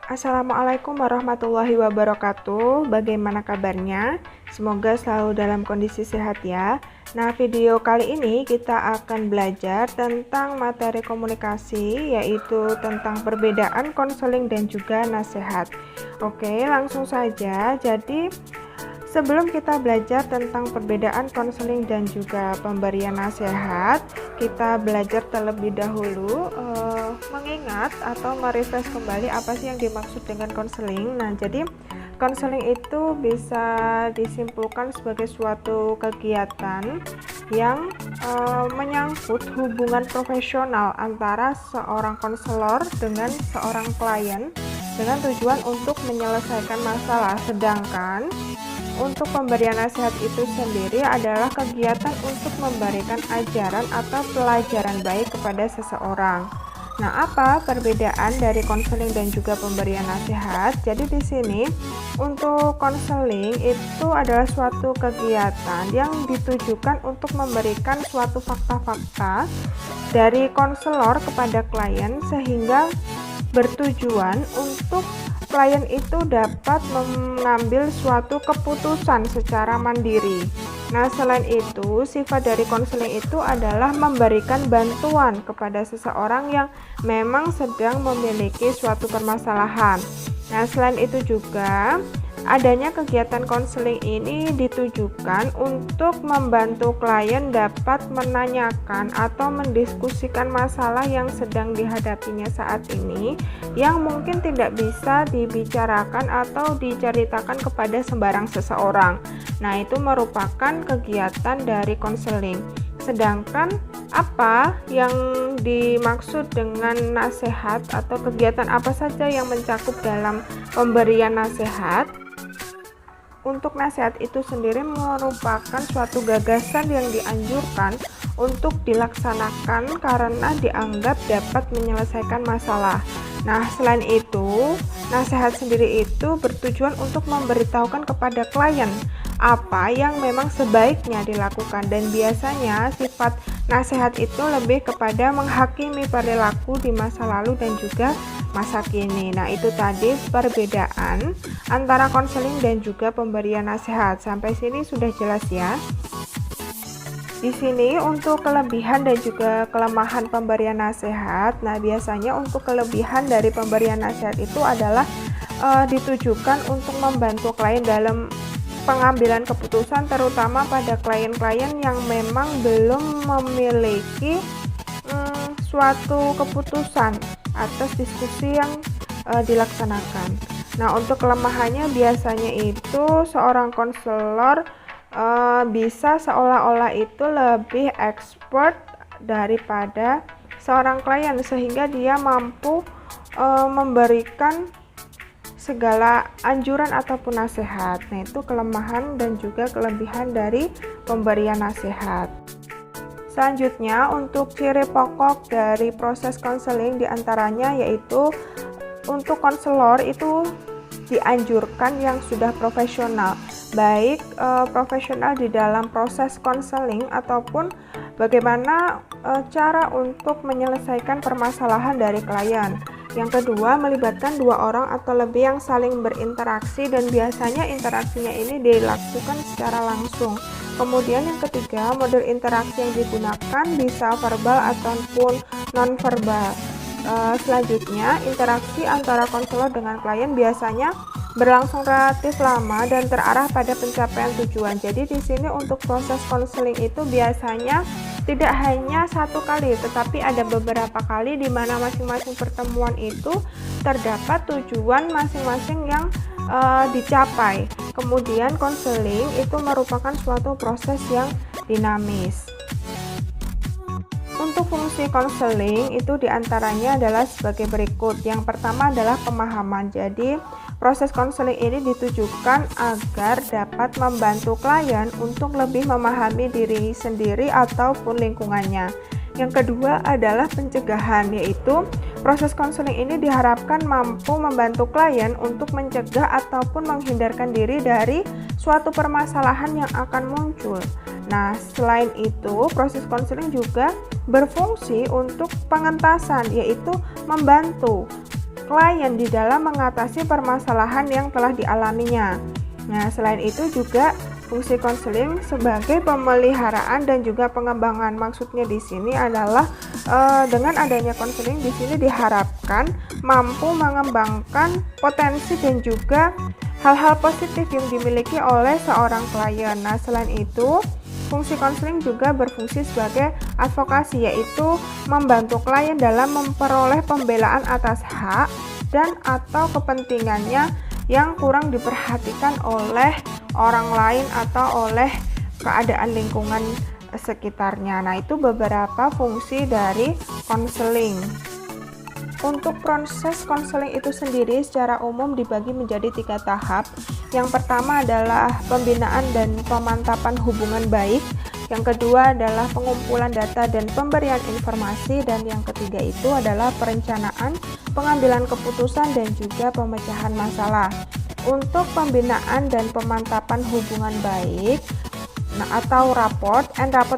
Assalamualaikum warahmatullahi wabarakatuh. Bagaimana kabarnya? Semoga selalu dalam kondisi sehat ya. Nah, video kali ini kita akan belajar tentang materi komunikasi, yaitu tentang perbedaan konseling dan juga nasihat. Oke, langsung saja. Jadi, sebelum kita belajar tentang perbedaan konseling dan juga pemberian nasihat, kita belajar terlebih dahulu mengingat atau merefresh kembali apa sih yang dimaksud dengan konseling. Nah, jadi konseling itu bisa disimpulkan sebagai suatu kegiatan yang menyangkut hubungan profesional antara seorang konselor dengan seorang klien dengan tujuan untuk menyelesaikan masalah. Sedangkan untuk pemberian nasihat itu sendiri adalah kegiatan untuk memberikan ajaran atau pelajaran baik kepada seseorang. Nah, apa perbedaan dari konseling dan juga pemberian nasihat? Jadi di sini untuk konseling itu adalah suatu kegiatan yang ditujukan untuk memberikan suatu fakta-fakta dari konselor kepada klien sehingga bertujuan untuk klien itu dapat mengambil suatu keputusan secara mandiri. Nah, selain itu, sifat dari konseling itu adalah memberikan bantuan kepada seseorang yang memang sedang memiliki suatu permasalahan. Nah, selain itu juga adanya kegiatan konseling ini ditujukan untuk membantu klien dapat menanyakan atau mendiskusikan masalah yang sedang dihadapinya saat ini yang mungkin tidak bisa dibicarakan atau diceritakan kepada sembarang seseorang. Nah, itu merupakan kegiatan dari konseling. Sedangkan apa yang dimaksud dengan nasihat atau kegiatan apa saja yang mencakup dalam pemberian nasihat? Untuk nasihat itu sendiri merupakan suatu gagasan yang dianjurkan untuk dilaksanakan karena dianggap dapat menyelesaikan masalah. Nah, selain itu, nasihat sendiri itu bertujuan untuk memberitahukan kepada klien apa yang memang sebaiknya dilakukan, dan biasanya sifat nasihat itu lebih kepada menghakimi perilaku di masa lalu dan juga masa kini. Nah, itu tadi perbedaan antara konseling dan juga pemberian nasihat. Sampai sini sudah jelas ya. Di sini untuk kelebihan dan juga kelemahan pemberian nasihat. Nah, biasanya untuk kelebihan dari pemberian nasihat itu adalah ditujukan untuk membantu klien dalam pengambilan keputusan, terutama pada klien-klien yang memang belum memiliki suatu keputusan atas diskusi yang dilaksanakan. Nah, untuk kelemahannya biasanya itu seorang konselor bisa seolah-olah itu lebih expert daripada seorang klien sehingga dia mampu memberikan segala anjuran ataupun nasihat. Nah, itu kelemahan dan juga kelebihan dari pemberian nasihat. Selanjutnya, untuk ciri pokok dari proses konseling diantaranya yaitu untuk konselor itu dianjurkan yang sudah profesional, baik profesional di dalam proses konseling ataupun bagaimana cara untuk menyelesaikan permasalahan dari klien. Yang kedua, melibatkan dua orang atau lebih yang saling berinteraksi dan biasanya interaksinya ini dilakukan secara langsung. Kemudian yang ketiga, model interaksi yang digunakan bisa verbal ataupun non-verbal. Selanjutnya, interaksi antara konselor dengan klien biasanya berlangsung relatif lama dan terarah pada pencapaian tujuan. Jadi di sini untuk proses konseling itu biasanya tidak hanya satu kali, tetapi ada beberapa kali di mana masing-masing pertemuan itu terdapat tujuan masing-masing yang dicapai. Kemudian konseling itu merupakan suatu proses yang dinamis. Untuk fungsi konseling itu diantaranya adalah sebagai berikut. Yang pertama adalah pemahaman. Jadi proses konseling ini ditujukan agar dapat membantu klien untuk lebih memahami diri sendiri ataupun lingkungannya. Yang kedua adalah pencegahan, yaitu proses konseling ini diharapkan mampu membantu klien untuk mencegah ataupun menghindarkan diri dari suatu permasalahan yang akan muncul. Nah, selain itu, proses konseling juga berfungsi untuk pengentasan, yaitu membantu klien di dalam mengatasi permasalahan yang telah dialaminya. Nah, selain itu juga fungsi konseling sebagai pemeliharaan dan juga pengembangan. Maksudnya di sini adalah dengan adanya konseling di sini diharapkan mampu mengembangkan potensi dan juga hal-hal positif yang dimiliki oleh seorang klien. Nah, selain itu fungsi konseling juga berfungsi sebagai advokasi, yaitu membantu klien dalam memperoleh pembelaan atas hak dan atau kepentingannya yang kurang diperhatikan oleh orang lain atau oleh keadaan lingkungan sekitarnya. Nah, itu beberapa fungsi dari konseling. Untuk proses konseling itu sendiri secara umum dibagi menjadi 3 tahap. Yang pertama adalah pembinaan dan pemantapan hubungan baik. Yang kedua adalah pengumpulan data dan pemberian informasi, dan yang ketiga itu adalah perencanaan, pengambilan keputusan dan juga pemecahan masalah. Untuk pembinaan dan pemantapan hubungan baik, atau rapport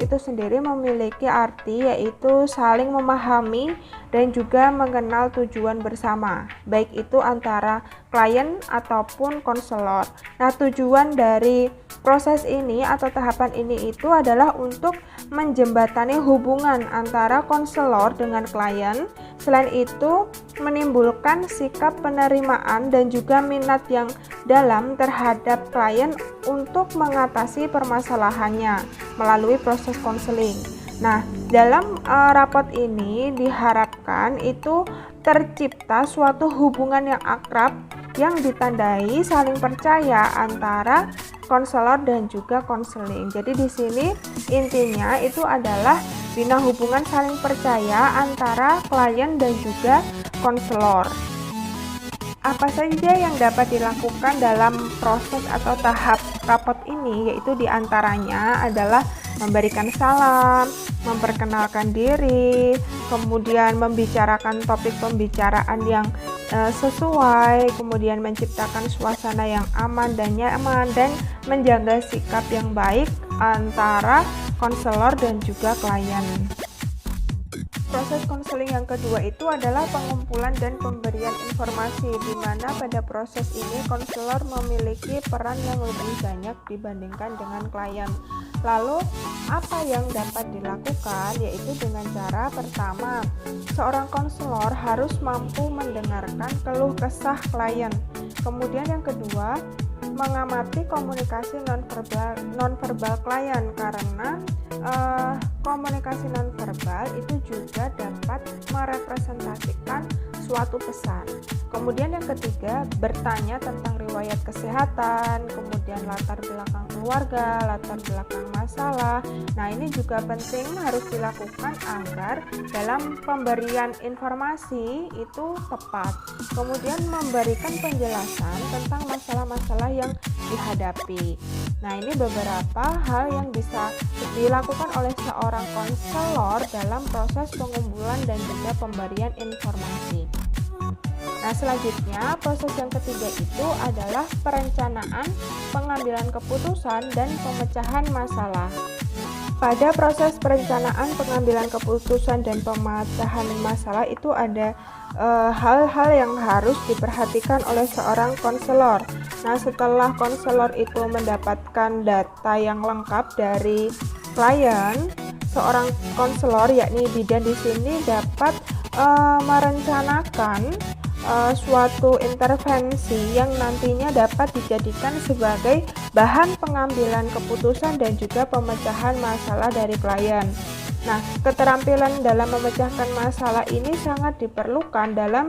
itu sendiri memiliki arti yaitu saling memahami dan juga mengenal tujuan bersama, baik itu antara klien ataupun konselor. Nah, tujuan dari proses ini atau tahapan ini itu adalah untuk menjembatani hubungan antara konselor dengan klien. Selain itu, menimbulkan sikap penerimaan dan juga minat yang dalam terhadap klien untuk mengatasi permasalahannya melalui proses konseling. Nah, dalam rapot ini diharapkan itu tercipta suatu hubungan yang akrab yang ditandai saling percaya antara konselor dan juga konseling. Jadi di sini intinya itu adalah bina hubungan saling percaya antara klien dan juga konselor. Apa saja yang dapat dilakukan dalam proses atau tahap rapot ini, yaitu diantaranya adalah memberikan salam, memperkenalkan diri, kemudian membicarakan topik pembicaraan yang sesuai, kemudian menciptakan suasana yang aman dan nyaman, dan menjaga sikap yang baik antara konselor dan juga klien. Proses konseling yang kedua itu adalah pengumpulan dan pemberian informasi, di mana pada proses ini konselor memiliki peran yang lebih banyak dibandingkan dengan klien. Lalu, apa yang dapat dilakukan? Yaitu dengan cara pertama, seorang konselor harus mampu mendengarkan keluh kesah klien. Kemudian yang kedua, mengamati komunikasi nonverbal klien, karena komunikasi nonverbal itu juga dapat merepresentasikan suatu pesan. Kemudian yang ketiga, bertanya tentang riwayat kesehatan, kemudian latar belakang keluarga, latar belakang masalah. Nah, ini juga penting harus dilakukan agar dalam pemberian informasi itu tepat. Kemudian memberikan penjelasan tentang masalah-masalah yang dihadapi. Nah, ini beberapa hal yang bisa dilakukan oleh seorang konselor dalam proses pengumpulan dan juga pemberian informasi. Nah, selanjutnya proses yang ketiga itu adalah perencanaan, pengambilan keputusan, dan pemecahan masalah. Pada proses perencanaan, pengambilan keputusan, dan pemecahan masalah itu ada hal-hal yang harus diperhatikan oleh seorang konselor. Nah, setelah konselor itu mendapatkan data yang lengkap dari klien, seorang konselor yakni bidan di sini dapat merencanakan suatu intervensi yang nantinya dapat dijadikan sebagai bahan pengambilan keputusan dan juga pemecahan masalah dari klien. Nah, keterampilan dalam memecahkan masalah ini sangat diperlukan dalam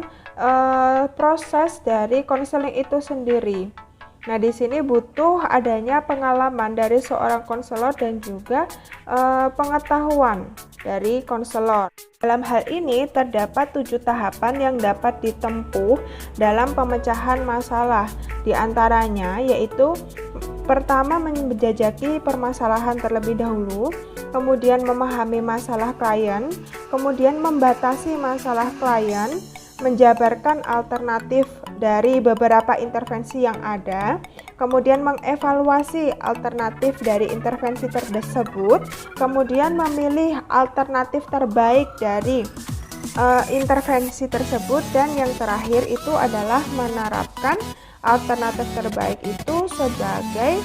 proses dari konseling itu sendiri. Nah, di sini butuh adanya pengalaman dari seorang konselor dan juga pengetahuan dari konselor. Dalam hal ini terdapat 7 tahapan yang dapat ditempuh dalam pemecahan masalah. Di antaranya yaitu pertama, menjajaki permasalahan terlebih dahulu, kemudian memahami masalah klien, kemudian membatasi masalah klien, menjabarkan alternatif dari beberapa intervensi yang ada, kemudian mengevaluasi alternatif dari intervensi tersebut, kemudian memilih alternatif terbaik dari intervensi tersebut, dan yang terakhir itu adalah menerapkan alternatif terbaik itu sebagai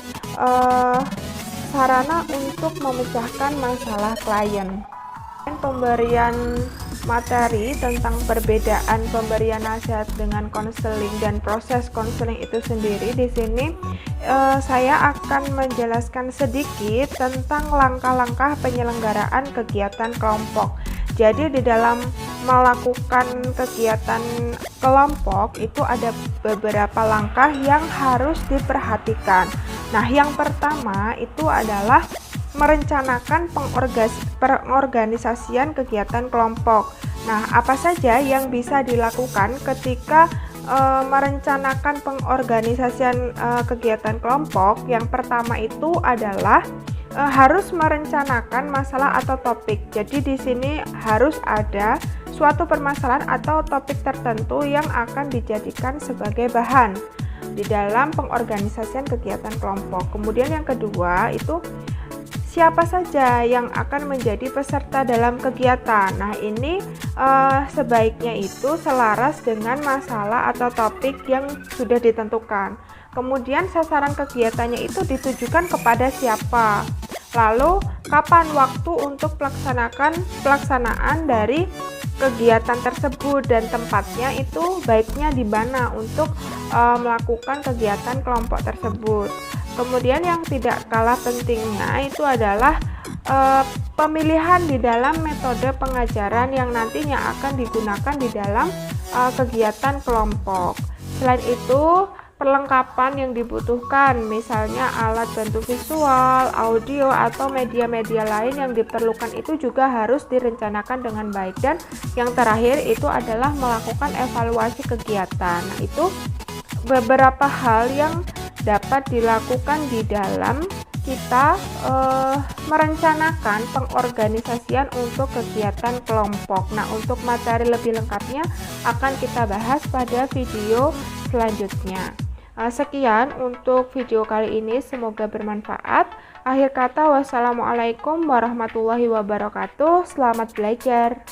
sarana untuk memecahkan masalah klien. Pemberian materi tentang perbedaan pemberian nasihat dengan konseling dan proses konseling itu sendiri, di sini saya akan menjelaskan sedikit tentang langkah-langkah penyelenggaraan kegiatan kelompok. Jadi di dalam melakukan kegiatan kelompok itu ada beberapa langkah yang harus diperhatikan. Nah, yang pertama itu adalah merencanakan pengorganisasian kegiatan kelompok. Nah, apa saja yang bisa dilakukan ketika merencanakan pengorganisasian kegiatan kelompok? Yang pertama itu adalah harus merencanakan masalah atau topik. Jadi di sini harus ada suatu permasalahan atau topik tertentu yang akan dijadikan sebagai bahan di dalam pengorganisasian kegiatan kelompok. Kemudian yang kedua itu siapa saja yang akan menjadi peserta dalam kegiatan. Nah, ini sebaiknya itu selaras dengan masalah atau topik yang sudah ditentukan. Kemudian sasaran kegiatannya itu ditujukan kepada siapa. Lalu kapan waktu untuk pelaksanaan dari kegiatan tersebut, dan tempatnya itu baiknya di mana untuk melakukan kegiatan kelompok tersebut. Kemudian yang tidak kalah pentingnya itu adalah pemilihan di dalam metode pengajaran yang nantinya akan digunakan di dalam kegiatan kelompok. Selain itu, perlengkapan yang dibutuhkan, misalnya alat bantu visual, audio, atau media-media lain yang diperlukan itu juga harus direncanakan dengan baik. Dan yang terakhir itu adalah melakukan evaluasi kegiatan. Nah, itu beberapa hal yang dapat dilakukan di dalam kita merencanakan pengorganisasian untuk kegiatan kelompok. Nah, untuk materi lebih lengkapnya akan kita bahas pada video selanjutnya. Sekian untuk video kali ini, semoga bermanfaat. Akhir kata, wassalamualaikum warahmatullahi wabarakatuh. Selamat belajar.